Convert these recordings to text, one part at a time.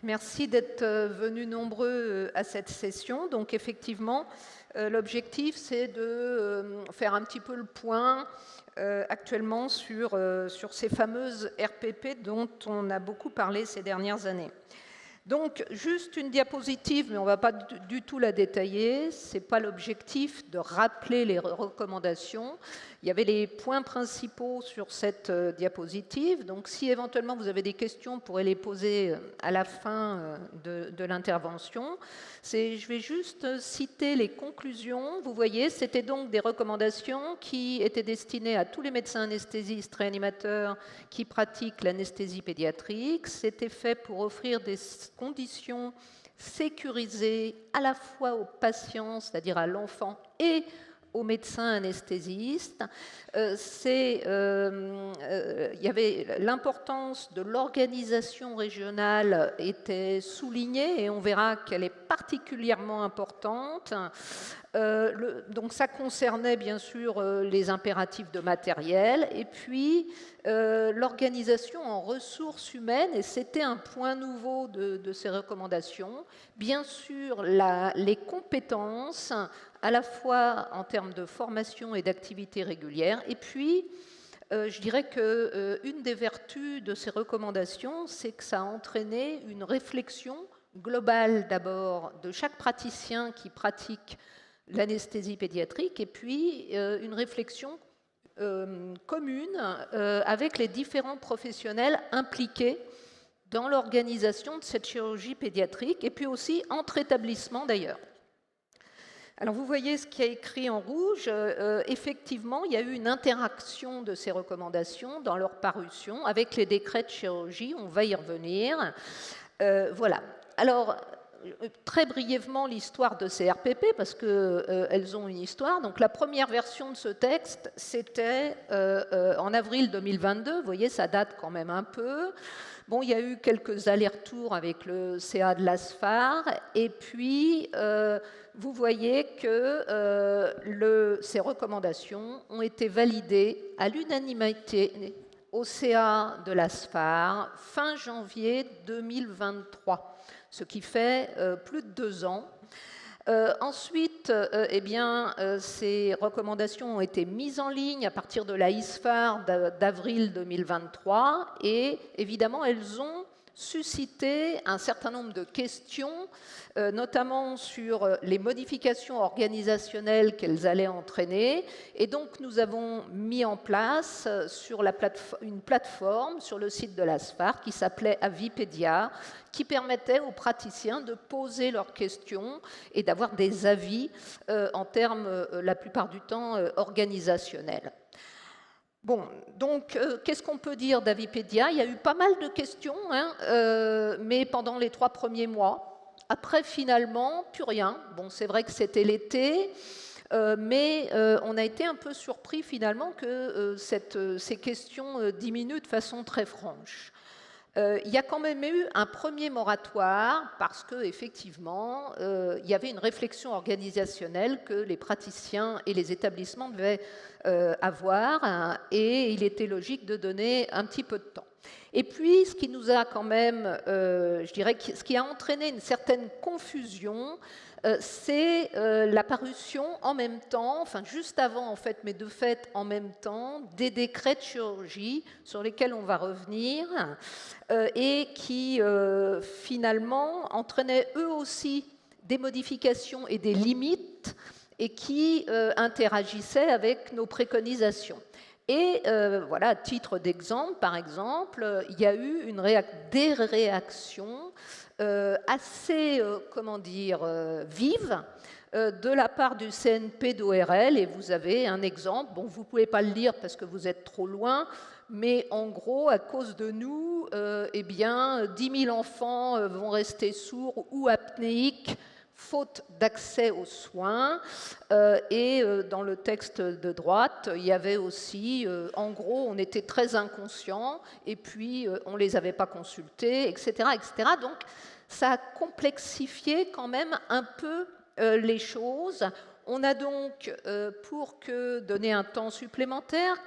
Merci d'être venus nombreux à cette session. Donc effectivement, l'objectif c'est de faire un petit peu le point actuellement sur ces fameuses RPP dont on a beaucoup parlé ces dernières années. Donc, juste une diapositive, mais on ne va pas du tout la détailler. Ce n'est pas l'objectif de rappeler les recommandations. Il y avait les points principaux sur cette diapositive. Donc, si éventuellement vous avez des questions, vous pourrez les poser à la fin de l'intervention. Je vais juste citer les conclusions. Vous voyez, c'était donc des recommandations qui étaient destinées à tous les médecins anesthésistes réanimateurs qui pratiquent l'anesthésie pédiatrique. C'était fait pour offrir des conditions sécurisées à la fois aux patients, c'est-à-dire à l'enfant, et aux médecins anesthésistes. Il y avait l'importance de l'organisation régionale était soulignée et on verra qu'elle est particulièrement importante. Donc ça concernait bien sûr les impératifs de matériel et puis l'organisation en ressources humaines, et c'était un point nouveau de ces recommandations, bien sûr les compétences à la fois en termes de formation et d'activité régulière, et puis je dirais qu'une des vertus de ces recommandations, c'est que ça a entraîné une réflexion globale d'abord de chaque praticien qui pratique l'anesthésie pédiatrique, et puis une réflexion commune avec les différents professionnels impliqués dans l'organisation de cette chirurgie pédiatrique, et puis aussi entre établissements d'ailleurs. Alors vous voyez ce qui est écrit en rouge. Effectivement, il y a eu une interaction de ces recommandations dans leur parution avec les décrets de chirurgie. On va y revenir. Voilà. Alors, très brièvement, l'histoire de ces RPP, parce qu'elles ont une histoire. Donc, la première version de ce texte, c'était en avril 2022. Vous voyez, ça date quand même un peu. Bon, il y a eu quelques allers-retours avec le CA de l'ASFAR, et puis vous voyez que ces recommandations ont été validées à l'unanimité au CA de l'ASFAR fin janvier 2023, ce qui fait plus de 2 ans. Ensuite, ces recommandations ont été mises en ligne à partir de la ISFAR d'avril 2023 et évidemment, elles ont suscité un certain nombre de questions, notamment sur les modifications organisationnelles qu'elles allaient entraîner. Et donc, nous avons mis en place sur une plateforme sur le site de l'ASFAR qui s'appelait Avipédia, qui permettait aux praticiens de poser leurs questions et d'avoir des avis en termes, la plupart du temps, organisationnels. Bon, donc, qu'est-ce qu'on peut dire d'Avipédia? Il y a eu pas mal de questions, mais pendant les 3 premiers mois. Après, finalement, plus rien. Bon, c'est vrai que c'était l'été, mais on a été un peu surpris, finalement, que ces questions diminuent de façon très franche. Il y a quand même eu un premier moratoire parce qu'effectivement, il y avait une réflexion organisationnelle que les praticiens et les établissements devaient avoir, et il était logique de donner un petit peu de temps. Et puis, ce qui nous a quand même, je dirais, ce qui a entraîné une certaine confusion, c'est la parution en même temps, enfin juste avant en fait, mais de fait en même temps, des décrets de chirurgie sur lesquels on va revenir et qui finalement entraînaient eux aussi des modifications et des limites et qui interagissaient avec nos préconisations. Et voilà, à titre d'exemple, par exemple, il y a eu des réactions assez, vives de la part du CNP d'ORL, et vous avez un exemple. Bon, vous ne pouvez pas le lire parce que vous êtes trop loin, mais en gros, à cause de nous, 10 000 enfants vont rester sourds ou apnéiques faute d'accès aux soins. Et dans le texte de droite, il y avait aussi, en gros, on était très inconscients, et puis on ne les avait pas consultés, etc., etc. Donc, ça a complexifié quand même un peu les choses. On a donc, pour donner un temps supplémentaire,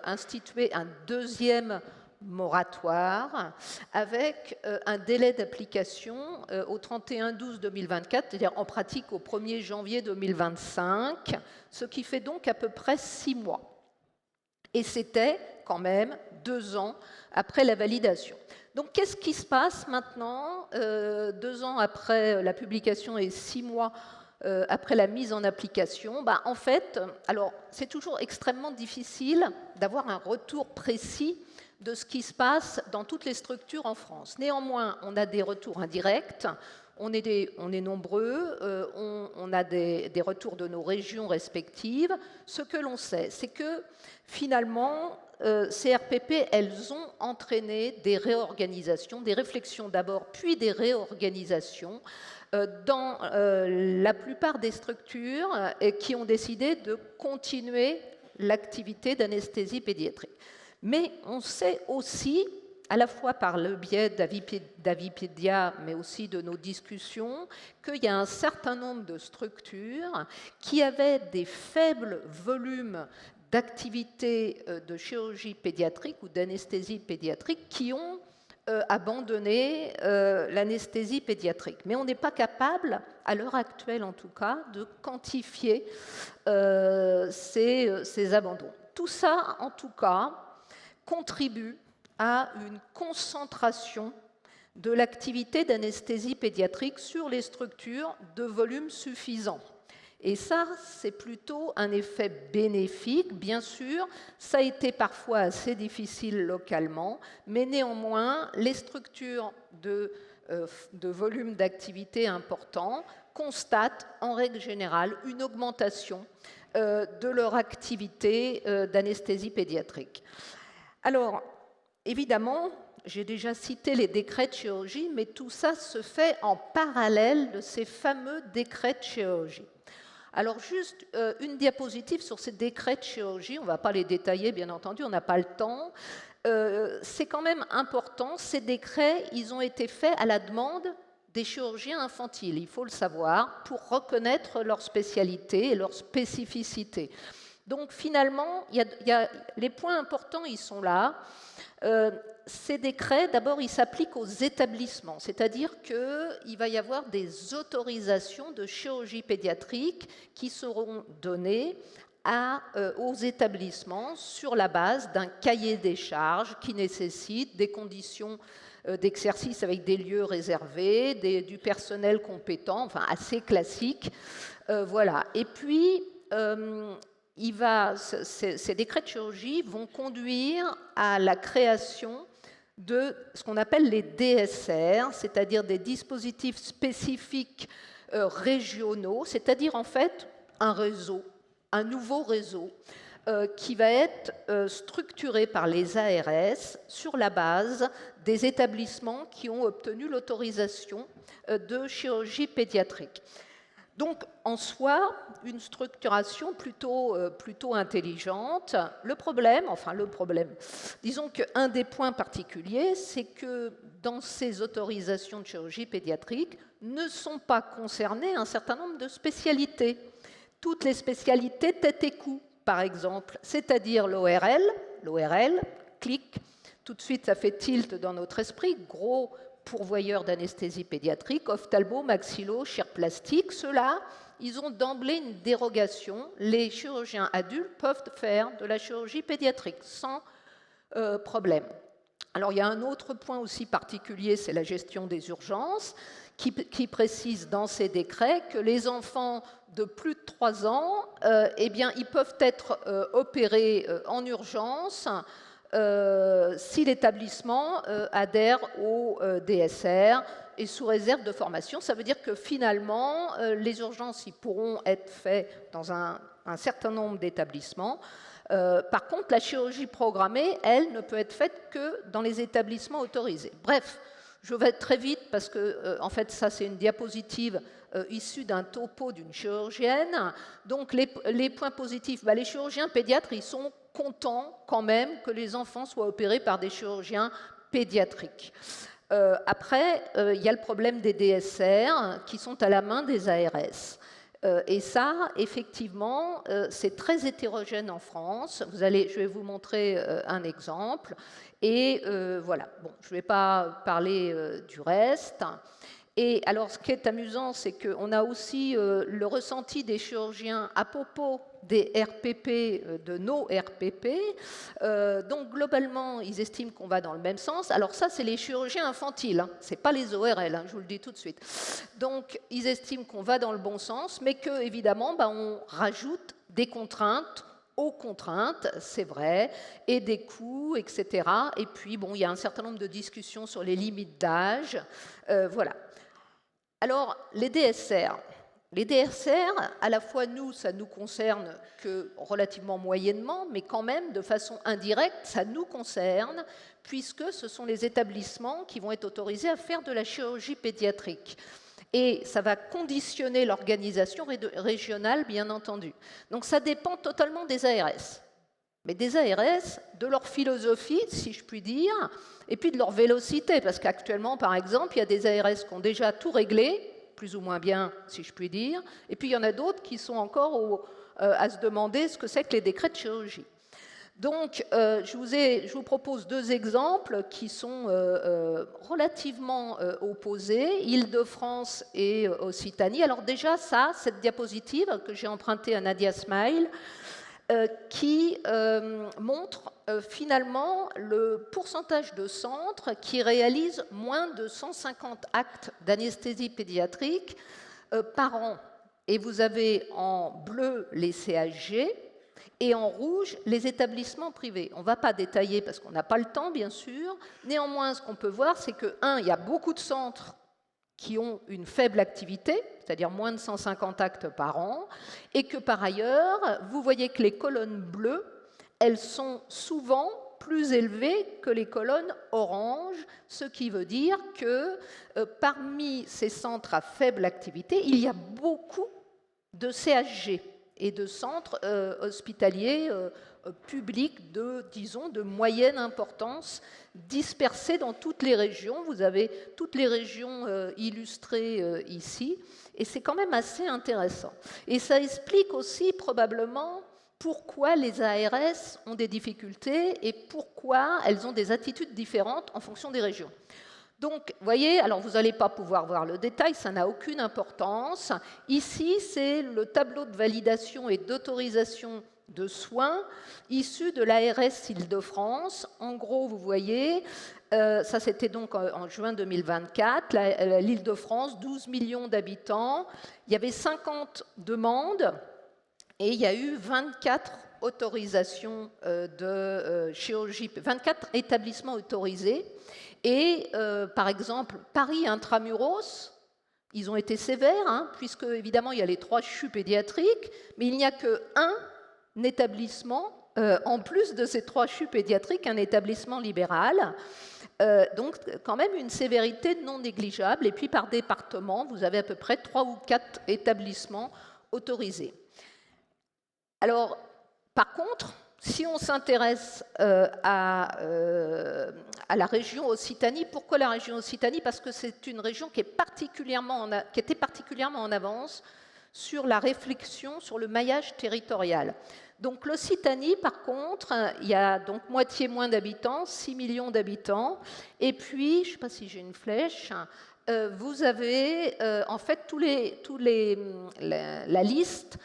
institué un deuxième moratoire avec un délai d'application au 31/12/2024, c'est-à-dire en pratique au 1er janvier 2025, ce qui fait donc à peu près 6 mois. Et c'était quand même 2 ans après la validation. Donc qu'est-ce qui se passe maintenant, 2 ans après la publication et 6 mois après la mise en application? En fait, alors c'est toujours extrêmement difficile d'avoir un retour précis de ce qui se passe dans toutes les structures en France. Néanmoins, on a des retours indirects, on est nombreux, on a des retours de nos régions respectives. Ce que l'on sait, c'est que finalement, ces RPP, elles ont entraîné des réorganisations, des réflexions d'abord, puis des réorganisations dans la plupart des structures qui ont décidé de continuer l'activité d'anesthésie pédiatrique. Mais on sait aussi, à la fois par le biais d'Avipédia, mais aussi de nos discussions, qu'il y a un certain nombre de structures qui avaient des faibles volumes d'activité de chirurgie pédiatrique ou d'anesthésie pédiatrique qui ont abandonné l'anesthésie pédiatrique. Mais on n'est pas capable, à l'heure actuelle en tout cas, de quantifier ces abandons. Tout ça, en tout cas, contribue à une concentration de l'activité d'anesthésie pédiatrique sur les structures de volume suffisant. Et ça, c'est plutôt un effet bénéfique. Bien sûr, ça a été parfois assez difficile localement, mais néanmoins, les structures de volume d'activité important constatent en règle générale une augmentation de leur activité d'anesthésie pédiatrique. Alors, évidemment, j'ai déjà cité les décrets de chirurgie, mais tout ça se fait en parallèle de ces fameux décrets de chirurgie. Alors, juste une diapositive sur ces décrets de chirurgie, on ne va pas les détailler, bien entendu, on n'a pas le temps. C'est quand même important, ces décrets, ils ont été faits à la demande des chirurgiens infantiles, il faut le savoir, pour reconnaître leur spécialité et leur spécificité. Donc finalement, les points importants, ils sont là. Ces décrets, d'abord, ils s'appliquent aux établissements, c'est-à-dire qu'il va y avoir des autorisations de chirurgie pédiatrique qui seront données aux établissements sur la base d'un cahier des charges qui nécessite des conditions d'exercice avec des lieux réservés, du personnel compétent, enfin assez classique. Voilà. Et puis, ces décrets de chirurgie vont conduire à la création de ce qu'on appelle les DSR, c'est-à-dire des dispositifs spécifiques régionaux, c'est-à-dire en fait un réseau, un nouveau réseau qui va être structuré par les ARS sur la base des établissements qui ont obtenu l'autorisation de chirurgie pédiatrique. Donc, en soi, une structuration plutôt intelligente. Le problème, disons qu'un des points particuliers, c'est que dans ces autorisations de chirurgie pédiatrique ne sont pas concernées un certain nombre de spécialités. Toutes les spécialités tête et cou, par exemple, c'est-à-dire l'ORL, clic, tout de suite ça fait tilt dans notre esprit, gros pourvoyeurs d'anesthésie pédiatrique, ophtalmo, maxillo, chir plastique, ceux-là, ils ont d'emblée une dérogation. Les chirurgiens adultes peuvent faire de la chirurgie pédiatrique sans problème. Alors il y a un autre point aussi particulier, c'est la gestion des urgences, qui précise dans ces décrets que les enfants de plus de 3 ans, ils peuvent être opérés en urgence si l'établissement adhère au DSR et sous réserve de formation. Ça veut dire que finalement, les urgences ils pourront être faites dans un certain nombre d'établissements. Par contre, la chirurgie programmée, elle, ne peut être faite que dans les établissements autorisés. Bref, je vais très vite parce que, en fait, ça, c'est une diapositive issue d'un topo d'une chirurgienne. Donc, les points positifs, les chirurgiens pédiatres, ils sont contents quand même que les enfants soient opérés par des chirurgiens pédiatriques. Après, il y a le problème des DSR qui sont à la main des ARS. Et ça, effectivement, c'est très hétérogène en France. Je vais vous montrer un exemple. Et voilà, bon, je ne vais pas parler du reste. Et alors, ce qui est amusant, c'est qu'on a aussi le ressenti des chirurgiens à propos des RPP, de nos RPP. Donc, globalement, ils estiment qu'on va dans le même sens. Alors ça, c'est les chirurgiens infantiles, hein. Ce n'est pas les ORL, hein, je vous le dis tout de suite. Donc, ils estiment qu'on va dans le bon sens, mais que, évidemment, on rajoute des contraintes aux contraintes, c'est vrai, et des coûts, etc. Et puis, bon, il y a un certain nombre de discussions sur les limites d'âge. Voilà. Alors, les DSR. Les DSR, à la fois nous, ça nous concerne que relativement moyennement, mais quand même, de façon indirecte, ça nous concerne, puisque ce sont les établissements qui vont être autorisés à faire de la chirurgie pédiatrique. Et ça va conditionner l'organisation régionale, bien entendu. Donc ça dépend totalement des ARS. Mais des ARS, de leur philosophie, si je puis dire, et puis de leur vélocité, parce qu'actuellement, par exemple, il y a des ARS qui ont déjà tout réglé, plus ou moins bien, si je puis dire, et puis il y en a d'autres qui sont encore à se demander ce que c'est que les décrets de chirurgie. Donc, je vous propose deux exemples qui sont relativement opposés, Île-de-France et Occitanie. Alors déjà, cette diapositive que j'ai empruntée à Nadia Smail, qui montre finalement le pourcentage de centres qui réalisent moins de 150 actes d'anesthésie pédiatrique par an. Et vous avez en bleu les CHG et en rouge les établissements privés. On ne va pas détailler parce qu'on n'a pas le temps, bien sûr. Néanmoins, ce qu'on peut voir, c'est que, il y a beaucoup de centres qui ont une faible activité, c'est-à-dire moins de 150 actes par an, et que par ailleurs, vous voyez que les colonnes bleues, elles sont souvent plus élevées que les colonnes oranges, ce qui veut dire que parmi ces centres à faible activité, il y a beaucoup de CHG et de centres hospitaliers publics disons, de moyenne importance, dispersés dans toutes les régions. Vous avez toutes les régions illustrées ici, et c'est quand même assez intéressant. Et ça explique aussi probablement pourquoi les ARS ont des difficultés et pourquoi elles ont des attitudes différentes en fonction des régions. Donc, vous voyez, alors vous n'allez pas pouvoir voir le détail, ça n'a aucune importance. Ici, c'est le tableau de validation et d'autorisation de soins issus de l'ARS Île-de-France. En gros, vous voyez, ça c'était donc en juin 2024, l'Île-de-France, 12 millions d'habitants, il y avait 50 demandes et il y a eu 24 autorisations de chirurgie, 24 établissements autorisés. Et par exemple, Paris Intramuros, ils ont été sévères, hein, puisque évidemment il y a les 3 CHU pédiatriques, mais il n'y a qu'un établissement, en plus de ces 3 CHU pédiatriques, un établissement libéral. Donc quand même une sévérité non négligeable. Et puis par département, vous avez à peu près 3 ou 4 établissements autorisés. Alors, par contre, si on s'intéresse à la région Occitanie, pourquoi la région Occitanie? Parce que c'est une région qui était particulièrement en avance sur la réflexion sur le maillage territorial. Donc l'Occitanie, par contre, il y a donc moitié moins d'habitants, 6 millions d'habitants, et puis, je ne sais pas si j'ai une flèche, vous avez en fait la liste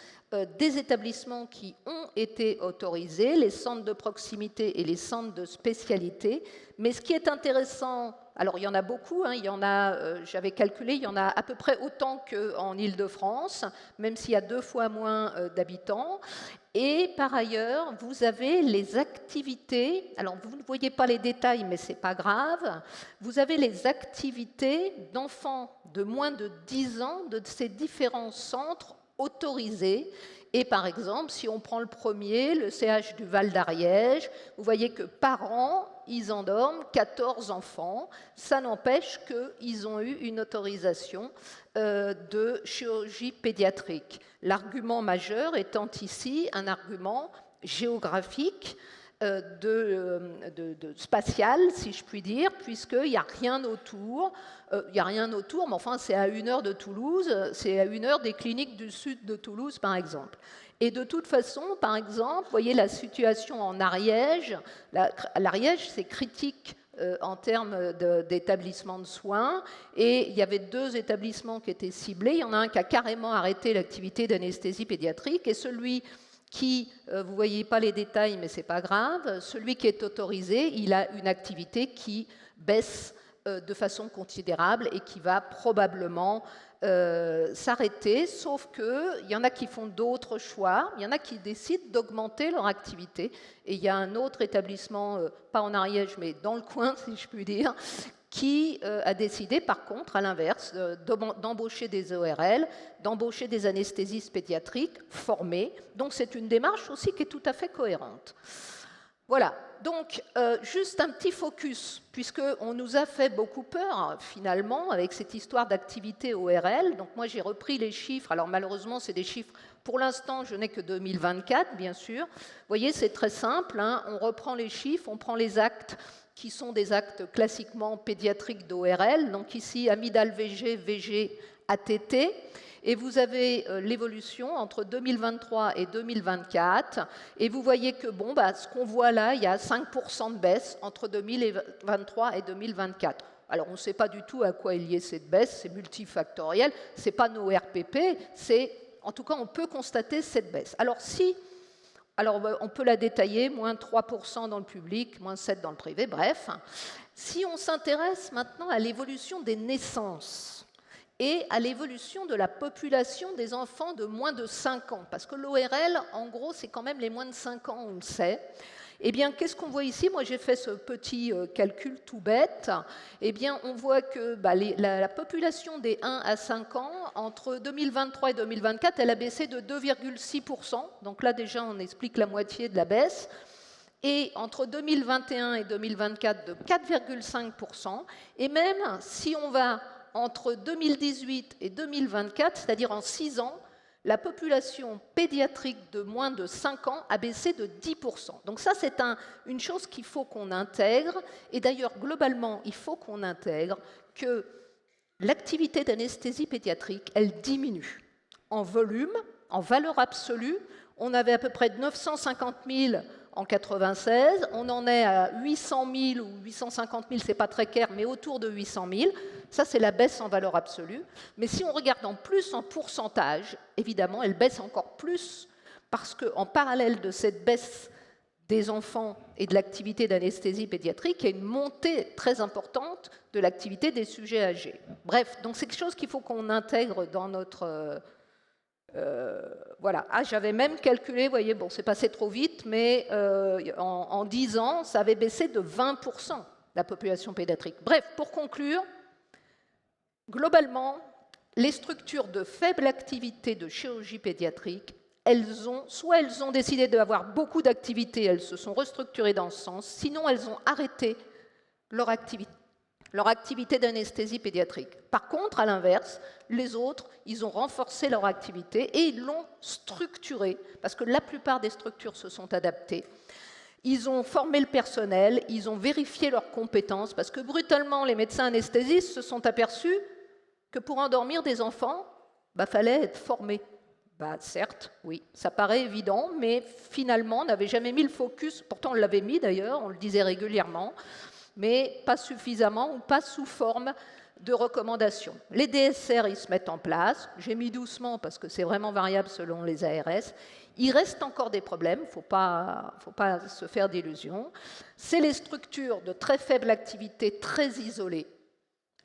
des établissements qui ont été autorisés, les centres de proximité et les centres de spécialité. Mais ce qui est intéressant, alors il y en a beaucoup, hein, il y en a, j'avais calculé, il y en a à peu près autant qu'en Île-de-France, même s'il y a 2 fois moins d'habitants. Et par ailleurs, vous avez les activités, alors vous ne voyez pas les détails, mais ce n'est pas grave, vous avez les activités d'enfants de moins de 10 ans de ces différents centres autorisés. Et par exemple, si on prend le premier, le CH du Val d'Ariège, vous voyez que par an, ils endorment 14 enfants. Ça n'empêche qu'ils ont eu une autorisation de chirurgie pédiatrique. L'argument majeur étant ici un argument géographique, spatial, si je puis dire, puisqu'il n'y a rien autour. Il n'y a rien autour, mais enfin, c'est à 1 heure de Toulouse, c'est à 1 heure des cliniques du sud de Toulouse, par exemple. Et de toute façon, par exemple, vous voyez la situation en Ariège. L'Ariège, c'est critique en termes d'établissements de soins, et il y avait 2 établissements qui étaient ciblés. Il y en a un qui a carrément arrêté l'activité d'anesthésie pédiatrique, et celui qui, vous ne voyez pas les détails, mais ce n'est pas grave, celui qui est autorisé, il a une activité qui baisse de façon considérable et qui va probablement s'arrêter, sauf qu'il y en a qui font d'autres choix, il y en a qui décident d'augmenter leur activité, et il y a un autre établissement, pas en Ariège, mais dans le coin, si je puis dire, qui a décidé, par contre, à l'inverse, d'embaucher des ORL, d'embaucher des anesthésistes pédiatriques formés. Donc c'est une démarche aussi qui est tout à fait cohérente. Voilà, donc juste un petit focus, puisqu'on nous a fait beaucoup peur, finalement, avec cette histoire d'activité ORL. Donc moi, j'ai repris les chiffres. Alors malheureusement, c'est des chiffres, pour l'instant, je n'ai que 2024, bien sûr. Vous voyez, c'est très simple, hein. On reprend les chiffres, on prend les actes qui sont des actes classiquement pédiatriques d'ORL. Donc ici, amygdale VG, VG, ATT. Et vous avez l'évolution entre 2023 et 2024. Et vous voyez que, bon, ce qu'on voit là, il y a 5% de baisse entre 2023 et 2024. Alors, on ne sait pas du tout à quoi est liée cette baisse, c'est multifactoriel, ce n'est pas nos RPP, en tout cas, on peut constater cette baisse. Alors, on peut la détailler, moins 3% dans le public, moins 7% dans le privé, bref. Si on s'intéresse maintenant à l'évolution des naissances et à l'évolution de la population des enfants de moins de 5 ans, parce que l'ORL, en gros, c'est quand même les moins de 5 ans, on le sait. Eh bien, qu'est-ce qu'on voit ici? Moi, j'ai fait ce petit calcul tout bête. Eh bien, on voit que la population des 1 à 5 ans, entre 2023 et 2024, elle a baissé de 2,6%. Donc là, déjà, on explique la moitié de la baisse. Et entre 2021 et 2024, de 4,5%. Et même si on va entre 2018 et 2024, c'est-à-dire en 6 ans, la population pédiatrique de moins de 5 ans a baissé de 10%. Donc ça, c'est une chose qu'il faut qu'on intègre. Et d'ailleurs, globalement, il faut qu'on intègre que l'activité d'anesthésie pédiatrique, elle diminue en volume, en valeur absolue. On avait à peu près 950 000 en 1996, on en est à 800 000 ou 850 000, c'est pas très clair, mais autour de 800 000. Ça, c'est la baisse en valeur absolue. Mais si on regarde en plus en pourcentage, évidemment, elle baisse encore plus, parce qu'en parallèle de cette baisse des enfants et de l'activité d'anesthésie pédiatrique, il y a une montée très importante de l'activité des sujets âgés. Bref, donc c'est quelque chose qu'il faut qu'on intègre dans notre... voilà. Ah, j'avais même calculé, vous voyez, bon, c'est passé trop vite, mais en 10 ans, ça avait baissé de 20% la population pédiatrique. Bref, pour conclure, globalement, les structures de faible activité de chirurgie pédiatrique, soit elles ont décidé d'avoir beaucoup d'activités, elles se sont restructurées dans ce sens, sinon elles ont arrêté leur activité d'anesthésie pédiatrique. Par contre, à l'inverse, les autres, ils ont renforcé leur activité et ils l'ont structurée, parce que la plupart des structures se sont adaptées. Ils ont formé le personnel, ils ont vérifié leurs compétences, parce que brutalement, les médecins anesthésistes se sont aperçus que pour endormir des enfants, fallait être formé. Certes, oui, ça paraît évident, mais finalement, on n'avait jamais mis le focus, pourtant on l'avait mis d'ailleurs, on le disait régulièrement, mais pas suffisamment ou pas sous forme de recommandations. Les DSR, ils se mettent en place. J'ai mis doucement parce que c'est vraiment variable selon les ARS. Il reste encore des problèmes, il ne faut pas se faire d'illusions. C'est les structures de très faible activité, très isolées.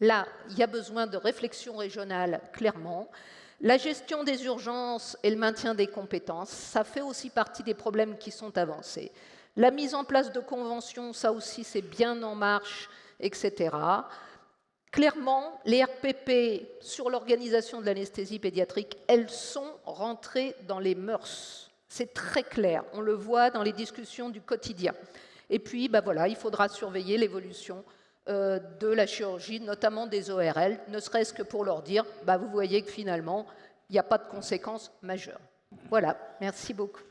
Là, il y a besoin de réflexion régionale, clairement. La gestion des urgences et le maintien des compétences, ça fait aussi partie des problèmes qui sont avancés. La mise en place de conventions, ça aussi, c'est bien en marche, etc. Clairement, les RPP sur l'organisation de l'anesthésie pédiatrique, elles sont rentrées dans les mœurs. C'est très clair, on le voit dans les discussions du quotidien. Et puis, voilà, il faudra surveiller l'évolution de la chirurgie, notamment des ORL, ne serait-ce que pour leur dire, vous voyez que finalement, il n'y a pas de conséquences majeures. Voilà, merci beaucoup.